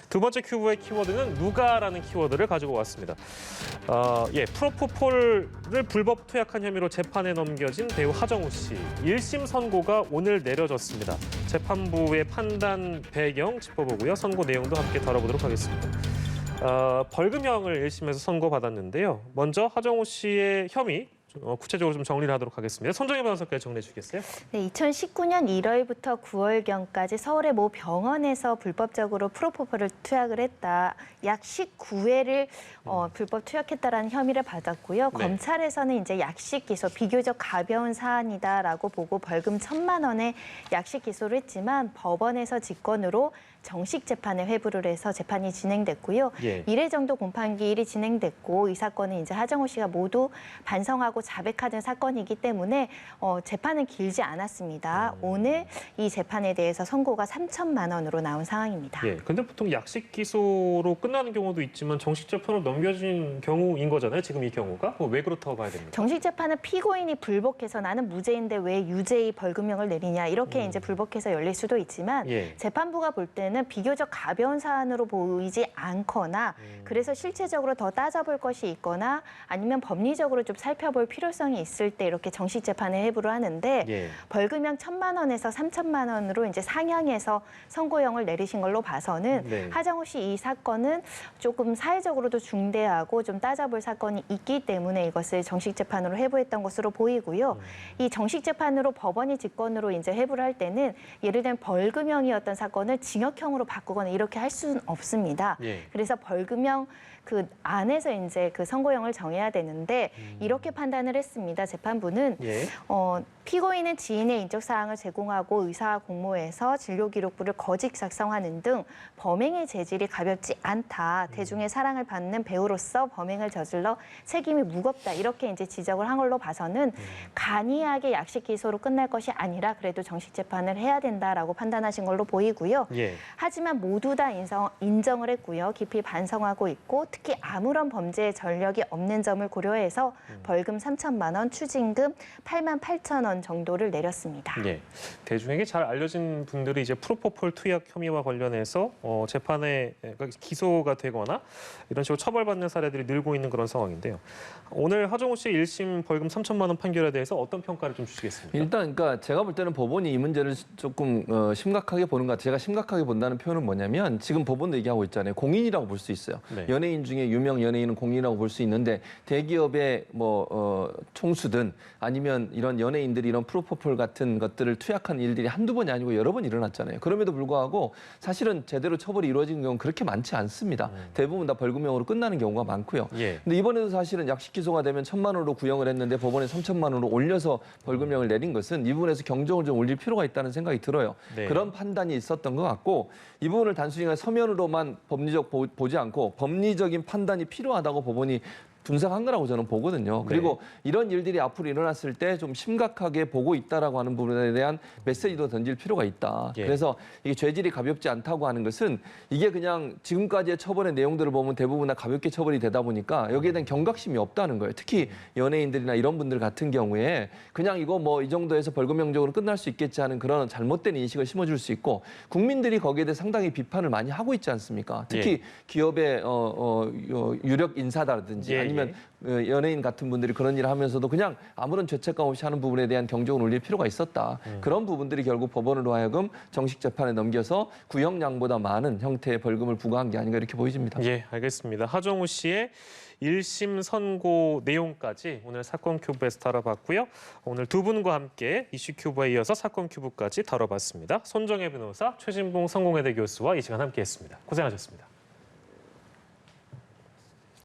두 번째 큐브의 키워드는 누가라는 키워드를 가지고 왔습니다. 프로포폴을 불법 투약한 혐의로 재판에 넘겨진 배우 하정우 씨. 1심 선고가 오늘 내려졌습니다. 재판부의 판단 배경 짚어보고요. 선고 내용도 함께 다뤄보도록 하겠습니다. 벌금형을 1심에서 선고받았는데요. 먼저 하정우 씨의 혐의 구체적으로 좀 정리를 하도록 하겠습니다. 손정혜 변호사께서 정리해 주시겠어요? 네, 2019년 1월부터 9월경까지 서울의 모 병원에서 불법적으로 프로포폴을 투약을 했다. 약 19회를 불법 투약했다라는 혐의를 받았고요. 네. 검찰에서는 이제 약식 기소, 비교적 가벼운 사안이다라고 보고 벌금 1,000만 원의 약식 기소를 했지만 법원에서 직권으로 정식 재판에 회부를 해서 재판이 진행됐고요. 예. 1회 정도 공판기일이 진행됐고 이 사건은 이제 하정우 씨가 모두 반성하고 자백하는 사건이기 때문에 재판은 길지 않았습니다. 오늘 이 재판에 대해서 선고가 3,000만 원으로 나온 상황입니다. 예. 근데 보통 약식 기소로 끝나는 경우도 있지만 정식 재판으로 넘겨진 경우인 거잖아요. 지금 이 경우가 왜 그렇다고 봐야 됩니까? 정식 재판은 피고인이 불복해서 나는 무죄인데 왜 유죄의 벌금형을 내리냐 이렇게 이제 불복해서 열릴 수도 있지만 예. 재판부가 볼 때는 비교적 가벼운 사안으로 보이지 않거나 그래서 실체적으로 더 따져볼 것이 있거나 아니면 법리적으로 좀 살펴볼 필요성이 있을 때 이렇게 정식 재판에 회부를 하는데 예. 벌금형 1,000만 원에서 3,000만 원으로 이제 상향해서 선고형을 내리신 걸로 봐서는 네. 하정우 씨 이 사건은 조금 사회적으로도 중대하고 좀 따져볼 사건이 있기 때문에 이것을 정식 재판으로 회부했던 것으로 보이고요. 이 정식 재판으로 법원이 직권으로 이제 회부를 할 때는 예를 들면 벌금형이었던 사건을 징역형으로 바꾸거나 이렇게 할 수는 없습니다. 예. 그래서 벌금형 그 안에서 이제 그 선고형을 정해야 되는데 이렇게 판단을 했습니다. 재판부는 예. 피고인은 지인의 인적 사항을 제공하고 의사 공모해서 진료 기록부를 거짓 작성하는 등 범행의 재질이 가볍지 않다. 대중의 사랑을 받는 배우로서 범행을 저질러 책임이 무겁다. 이렇게 이제 지적을 한 걸로 봐서는 간이하게 약식 기소로 끝날 것이 아니라 그래도 정식 재판을 해야 된다라고 판단하신 걸로 보이고요. 예. 하지만 모두 다 인정을 했고요. 깊이 반성하고 있고 특히 아무런 범죄의 전력이 없는 점을 고려해서 벌금 3,000만 원, 추징금 88,000원 정도를 내렸습니다. 예. 대중에게 잘 알려진 분들이 이제 프로포폴 투약 혐의와 관련해서 재판에 기소가 되거나 이런 식으로 처벌받는 사례들이 늘고 있는 그런 상황인데요. 오늘 하정우 씨 1심 벌금 3,000만 원 판결에 대해서 어떤 평가를 좀 주시겠습니까? 일단 그러니까 제가 볼 때는 법원이 이 문제를 조금 심각하게 보는 것 같아요. 제가 심각하게 본다는 표현은 뭐냐면 지금 법원도 얘기하고 있잖아요. 공인이라고 볼 수 있어요. 네. 연예인 중에 유명 연예인은 공인이라고 볼 수 있는데 대기업의 총수든 아니면 이런 연예인들이 이런 프로포폴 같은 것들을 투약한 일들이 한두 번이 아니고 여러 번 일어났잖아요. 그럼에도 불구하고 사실은 제대로 처벌이 이루어진 경우는 그렇게 많지 않습니다. 대부분 다 벌금형으로 끝나는 경우가 많고요. 예. 근데 이번에도 사실은 약식 기소가 되면 1,000만 원으로 구형을 했는데 법원에 3,000만 원으로 올려서 벌금형을 내린 것은 이 부분에서 경종을 좀 울릴 필요가 있다는 생각이 들어요. 네. 그런 판단이 있었던 것 같고 이 부분을 단순히 서면으로만 법리적 보지 않고 법리적인 판단이 필요하다고 법원이 분석한 거라고 저는 보거든요. 그리고 이런 일들이 앞으로 일어났을 때 좀 심각하게 보고 있다라고 하는 부분에 대한 메시지도 던질 필요가 있다. 예. 그래서 이게 죄질이 가볍지 않다고 하는 것은 이게 그냥 지금까지의 처벌의 내용들을 보면 대부분 다 가볍게 처벌이 되다 보니까 여기에 대한 경각심이 없다는 거예요. 특히 연예인들이나 이런 분들 같은 경우에 그냥 이거 뭐 이 정도에서 벌금형적으로 끝날 수 있겠지 하는 그런 잘못된 인식을 심어줄 수 있고 국민들이 거기에 대해 상당히 비판을 많이 하고 있지 않습니까? 특히 기업의 유력 인사다든지 아니면 연예인 같은 분들이 그런 일을 하면서도 그냥 아무런 죄책감 없이 하는 부분에 대한 경종을 울릴 필요가 있었다. 그런 부분들이 결국 법원으로 하여금 정식 재판에 넘겨서 구형량보다 많은 형태의 벌금을 부과한 게 아닌가 이렇게 보여집니다. 예, 알겠습니다. 하정우 씨의 1심 선고 내용까지 오늘 사건 큐브에서 다뤄봤고요. 오늘 두 분과 함께 이슈 큐브에 이어서 사건 큐브까지 다뤄봤습니다. 손정혜 변호사, 최진봉 성공회대 교수와 이 시간 함께했습니다. 고생하셨습니다.